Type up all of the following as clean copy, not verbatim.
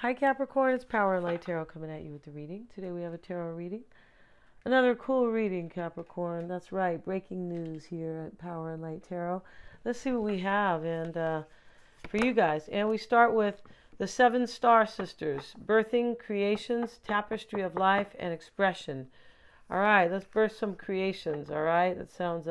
Hi Capricorn, it's Power and Light Tarot coming at you with the reading. Today we have a tarot reading. Another cool reading, Capricorn. That's right, breaking news here at Power and Light Tarot. Let's see what we have and for you guys. And we start with the 7 Star Sisters, birthing, creations, tapestry of life, and expression. All right, let's birth some creations. All right, that sounds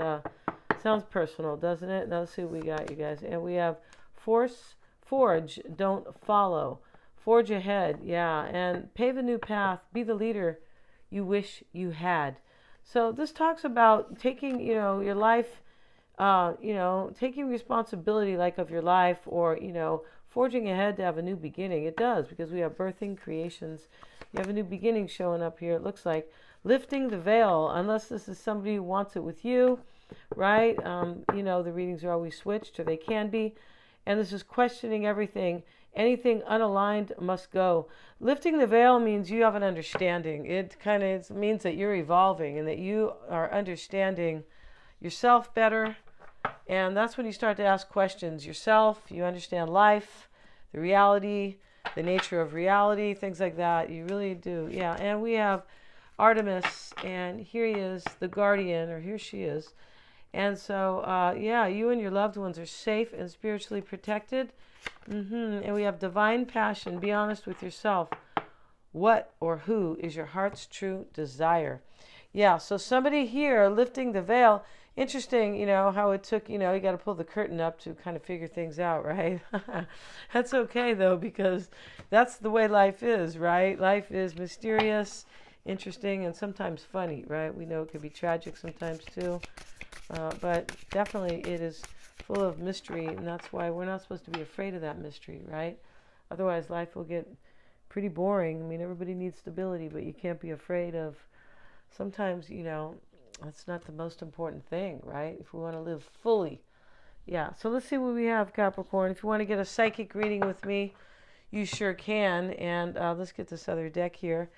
personal, doesn't it? Now let's see what we got, you guys. And we have forge, don't follow. Forge ahead, yeah, and pave a new path. Be the leader you wish you had. So this talks about taking, your life, taking responsibility like of your life, or, forging ahead to have a new beginning. It does, because we have birthing, creations. You have a new beginning showing up here. It looks like lifting the veil, unless this is somebody who wants it with you, right? The readings are always switched, or they can be. And this is questioning everything. Anything unaligned must go. Lifting the veil means you have an understanding. It kind of means that you're evolving and that you are understanding yourself better. And that's when you start to ask questions. Yourself, you understand life, the reality, the nature of reality, things like that. You really do. Yeah, and we have Artemis, and here he is, the guardian, or here she is. And so, you and your loved ones are safe and spiritually protected. And we have divine passion. Be honest with yourself. What or who is your heart's true desire? Yeah, so somebody here lifting the veil. Interesting, how it took, you got to pull the curtain up to kind of figure things out, right? That's okay, though, because that's the way life is, right? Life is mysterious, interesting, and sometimes funny, right? We know it can be tragic sometimes, too. But definitely it is full of mystery, and that's why we're not supposed to be afraid of that mystery, right? Otherwise, life will get pretty boring. I mean, everybody needs stability, but you can't be afraid of, sometimes, that's not the most important thing, right? If we want to live fully. Yeah, so let's see what we have, Capricorn. If you want to get a psychic reading with me, you sure can. And let's get this other deck here.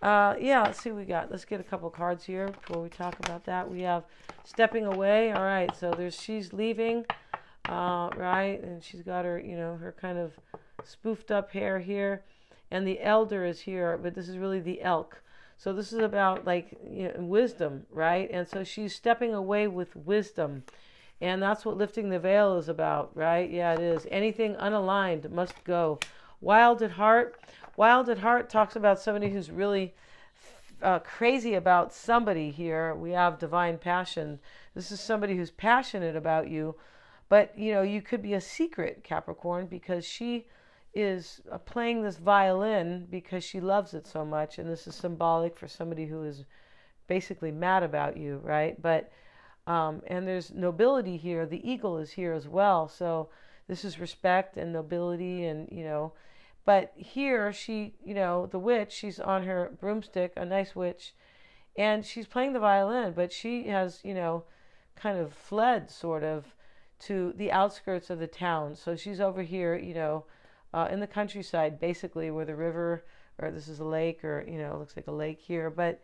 Let's see what we got. Let's get a couple cards here before we talk about that. We have stepping away. All right, so she's leaving, right? And she's got her, her kind of spoofed up hair here. And the elder is here, but this is really the elk. So this is about wisdom, right? And so she's stepping away with wisdom. And that's what lifting the veil is about, right? Yeah, it is. Anything unaligned must go. Wild at heart. Wild at heart talks about somebody who's really crazy about somebody here. We have divine passion. This is somebody who's passionate about you. But, you could be a secret, Capricorn, because she is playing this violin because she loves it so much. And this is symbolic for somebody who is basically mad about you, right? But, and there's nobility here. The eagle is here as well. So this is respect and nobility and, But here she, the witch, she's on her broomstick, a nice witch, and she's playing the violin, but she has, kind of fled sort of to the outskirts of the town. So she's over here, in the countryside, basically where the river, or this is a lake, or, it looks like a lake here, but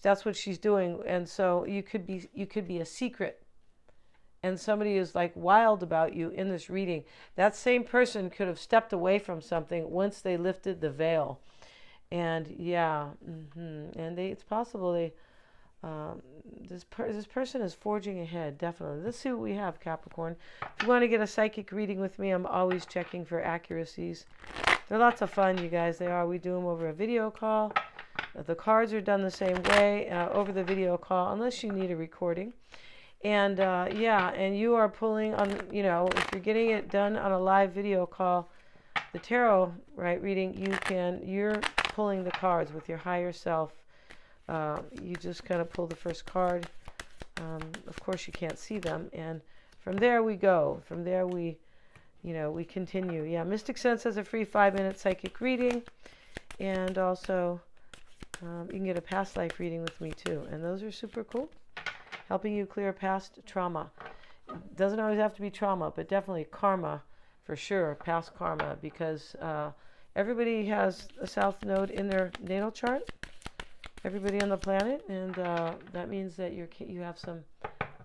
that's what she's doing. And so you could be a secret. And somebody is like wild about you in this reading. That same person could have stepped away from something once they lifted the veil. And and it's possible this person is forging ahead, definitely. Let's see what we have, Capricorn. If you want to get a psychic reading with me, I'm always checking for accuracies. They're lots of fun, you guys. They are. We do them over a video call. The cards are done the same way over the video call, unless you need a recording. And and you are pulling on, if you're getting it done on a live video call, the tarot, right, reading, you're pulling the cards with your higher self. You just kind of pull the first card. Of course, you can't see them. And from there we go. From there we continue. Yeah, Mystic Sense has a free 5-minute psychic reading. And also, you can get a past life reading with me too. And those are super cool. Helping you clear past trauma. Doesn't always have to be trauma, but definitely karma, for sure, past karma, because everybody has a south node in their natal chart, everybody on the planet, and that means that you have some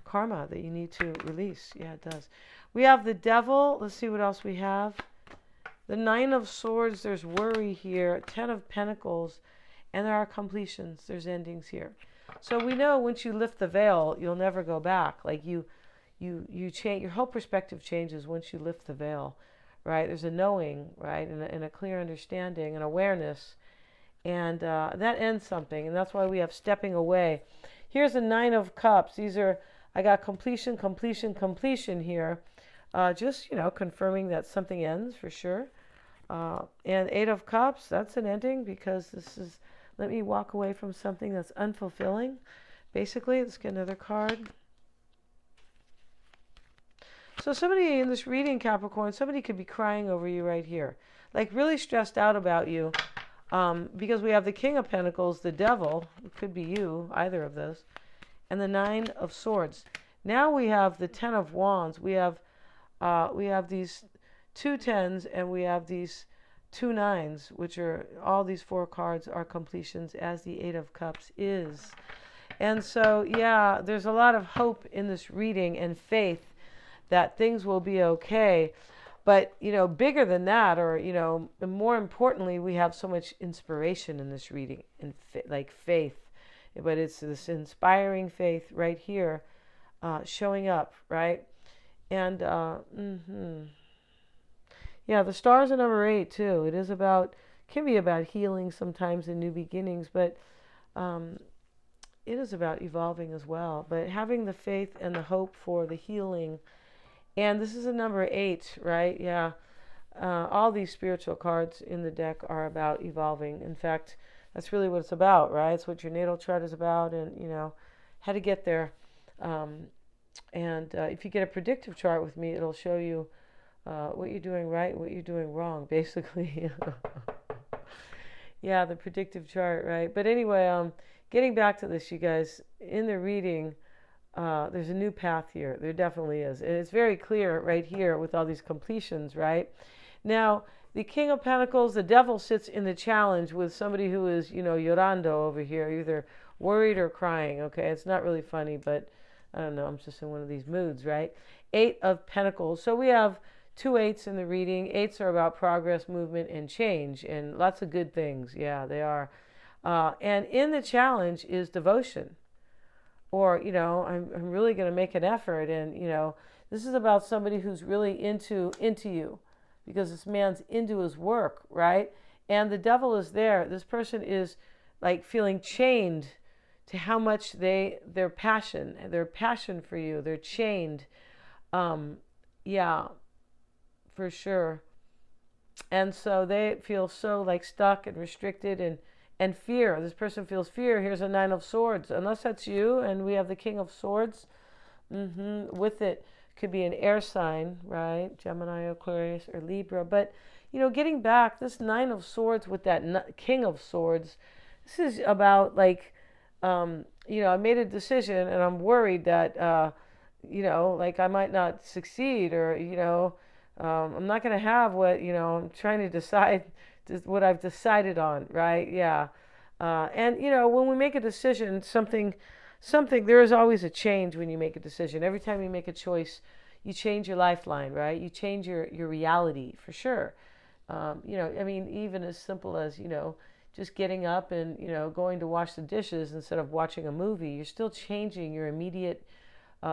karma that you need to release. Yeah, it does. We have the devil. Let's see what else we have. The Nine of Swords, there's worry here. Ten of Pentacles, and there are completions. There's endings here. So we know once you lift the veil, you'll never go back. Like you change, your whole perspective changes once you lift the veil, right? There's a knowing, right, and a clear understanding and awareness, and that ends something, and that's why we have stepping away. Here's a Nine of Cups. These are, I got completion, completion, completion here. Just, confirming that something ends for sure. And Eight of Cups, that's an ending because this is, let me walk away from something that's unfulfilling. Basically, let's get another card. So somebody in this reading, Capricorn, somebody could be crying over you right here. Like really stressed out about you. Because we have the King of Pentacles, the Devil, it could be you, either of those, and the Nine of Swords. Now we have the Ten of Wands. We have these two tens and we have these two nines, which are, all these four cards are completions, as the Eight of Cups is. And so, yeah, there's a lot of hope in this reading and faith that things will be okay. But, bigger than that, or, more importantly, we have so much inspiration in this reading, and like faith. But it's this inspiring faith right here, showing up, right? And, yeah, the stars are number 8, too. It is can be about healing sometimes and new beginnings, but it is about evolving as well. But having the faith and the hope for the healing. And this is a number 8, right? Yeah. All these spiritual cards in the deck are about evolving. In fact, that's really what it's about, right? It's what your natal chart is about, and, how to get there. And if you get a predictive chart with me, it'll show you what you're doing right, what you're doing wrong, basically. Yeah, the predictive chart, right? But anyway, getting back to this, you guys, in the reading, there's a new path here. There definitely is. And it's very clear right here with all these completions, right? Now, the King of Pentacles, the Devil sits in the challenge with somebody who is, llorando over here, either worried or crying, okay? It's not really funny, but I don't know. I'm just in one of these moods, right? Eight of Pentacles. So we have 2 8s in the reading. 8s are about progress, movement, and change, and lots of good things. Yeah, they are. And in the challenge is devotion. Or, I'm really going to make an effort. And, this is about somebody who's really into you, because this man's into his work, right? And the Devil is there. This person is like feeling chained to how much their passion for you, they're chained. Yeah, for sure. And so they feel so like stuck and restricted, and fear. This person feels fear. Here's a Nine of Swords. Unless that's you, and we have the King of Swords. With it could be an air sign, right? Gemini, Aquarius, or Libra. But, getting back, this Nine of Swords with that King of Swords, this is about like, I made a decision and I'm worried that, like I might not succeed, or, I'm not going to have what, I'm trying to decide what I've decided on, right? Yeah. And, when we make a decision, something, there is always a change when you make a decision. Every time you make a choice, you change your lifeline, right? You change your reality, for sure. Even as simple as, just getting up and, going to wash the dishes instead of watching a movie, you're still changing your immediate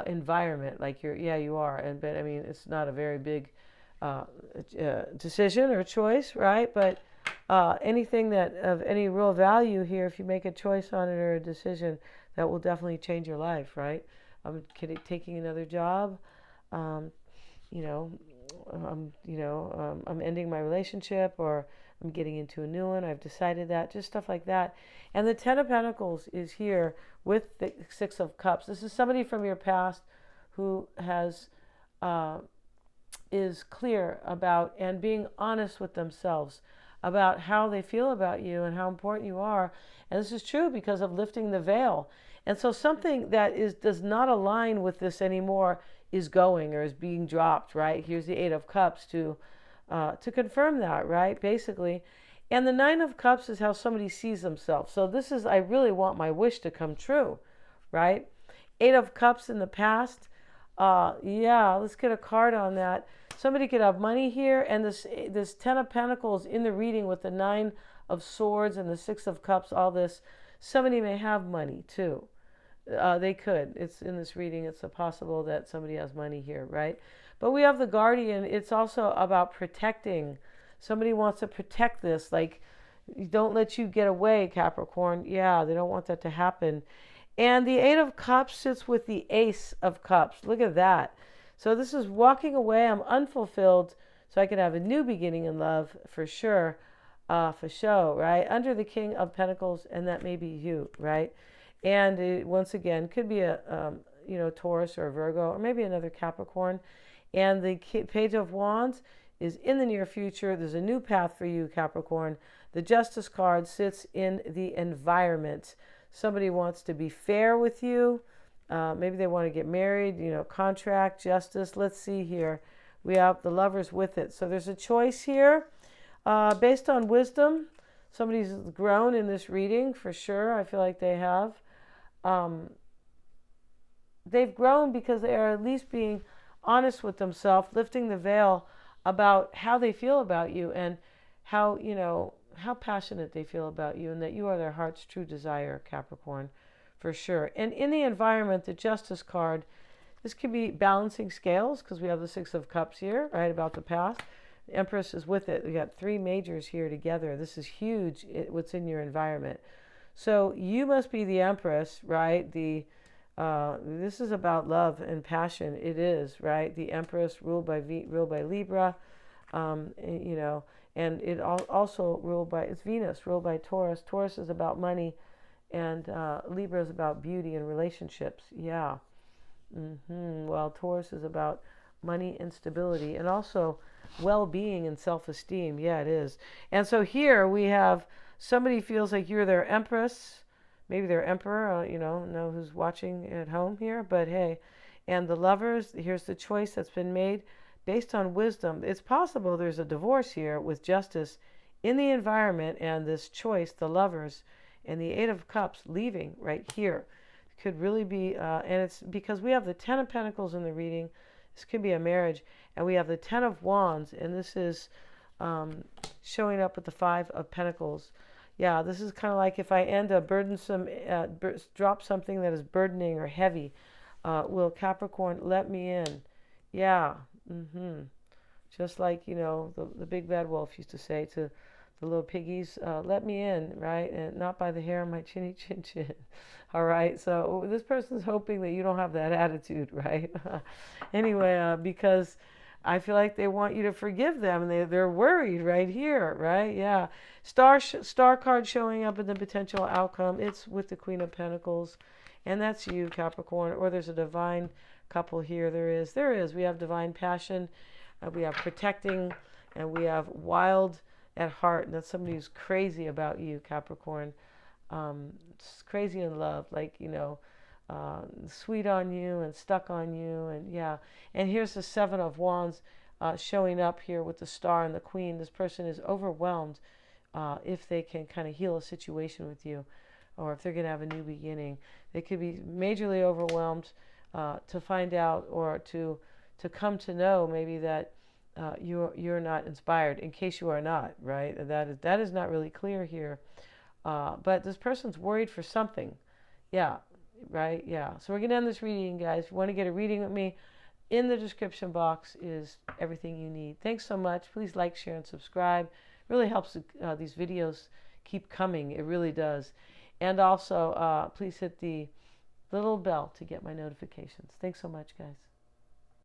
environment. Like you are. But it's not a very big decision or choice, right? But anything that of any real value here, if you make a choice on it or a decision, that will definitely change your life, right? I'm taking another job. I'm ending my relationship, or I'm getting into a new one. I've decided that, just stuff like that. And the Ten of Pentacles is here with the Six of Cups. This is somebody from your past who is clear about and being honest with themselves about how they feel about you and how important you are. And this is true because of lifting the veil. And so something that does not align with this anymore is going, or is being dropped, right? Here's the Eight of Cups to confirm that, right? Basically. And the Nine of Cups is how somebody sees themselves. So this is, I really want my wish to come true, right? Eight of Cups in the past, Yeah, let's get a card on that. Somebody could have money here, and this Ten of Pentacles in the reading with the Nine of Swords and the Six of Cups, all this. Somebody may have money too. They could. It's in this reading. It's possible that somebody has money here, right? But we have the Guardian. It's also about protecting. Somebody wants to protect this. Like, don't let you get away, Capricorn. Yeah, they don't want that to happen. And the Eight of Cups sits with the Ace of Cups. Look at that. So this is walking away. I'm unfulfilled, so I can have a new beginning in love for sure, for show, right? Under the King of Pentacles, and that may be you, right? And it, once again, could be a Taurus or a Virgo, or maybe another Capricorn. And the Page of Wands is in the near future. There's a new path for you, Capricorn. The Justice card sits in the environment. Somebody wants to be fair with you. Maybe they want to get married, contract, justice. Let's see here. We have the Lovers with it. So there's a choice here based on wisdom. Somebody's grown in this reading for sure. I feel like they have. They've grown because they are at least being honest with themselves, lifting the veil about how they feel about you and how passionate they feel about you, and that you are their heart's true desire, Capricorn, for sure. And in the environment, the Justice card, this could be balancing scales because we have the Six of Cups here, right, about the past. The Empress is with it. We got three majors here together. This is huge, what's in your environment. So you must be the Empress, right? This is about love and passion. It is, right? The Empress ruled by Libra, and it also ruled by, it's Venus, ruled by Taurus. Taurus is about money, and Libra is about beauty and relationships. Yeah. Well, Taurus is about money and stability, and also well-being and self-esteem. Yeah, it is. And so here we have somebody feels like you're their Empress, maybe their Emperor, know who's watching at home here, but hey. And the Lovers, here's the choice that's been made based on wisdom. It's possible there's a divorce here with Justice in the environment, and this choice, the Lovers, and the Eight of Cups leaving right here. Could really be, and it's because we have the Ten of Pentacles in the reading. This could be a marriage. And we have the Ten of Wands, and this is showing up with the Five of Pentacles. Yeah, this is kind of like if I end a burdensome, drop something that is burdening or heavy. Will Capricorn let me in? Yeah. Just like, the big bad wolf used to say to the little piggies, let me in, right? And not by the hair on my chinny chin chin. All right. So this person's hoping that you don't have that attitude, right? Anyway, because I feel like they want you to forgive them, and they're worried right here, right? Yeah. Star card showing up in the potential outcome. It's with the Queen of Pentacles, and that's you, Capricorn. Or there's a divine couple here. There is. We have divine passion, we have protecting, and we have wild at heart. And that's somebody who's crazy about you, Capricorn. It's crazy in love, like, sweet on you and stuck on you. And yeah. And here's the Seven of Wands showing up here with the Star and the Queen. This person is overwhelmed if they can kind of heal a situation with you, or if they're going to have a new beginning. They could be majorly overwhelmed to find out, or to come to know maybe that you're not inspired, in case you are not, right? That is not really clear here. But this person's worried for something. Yeah, right? Yeah. So we're going to end this reading, guys. If you want to get a reading with me, in the description box is everything you need. Thanks so much. Please like, share, and subscribe. It really helps these videos keep coming. It really does. And also, please hit the little bell to get my notifications. Thanks so much, guys.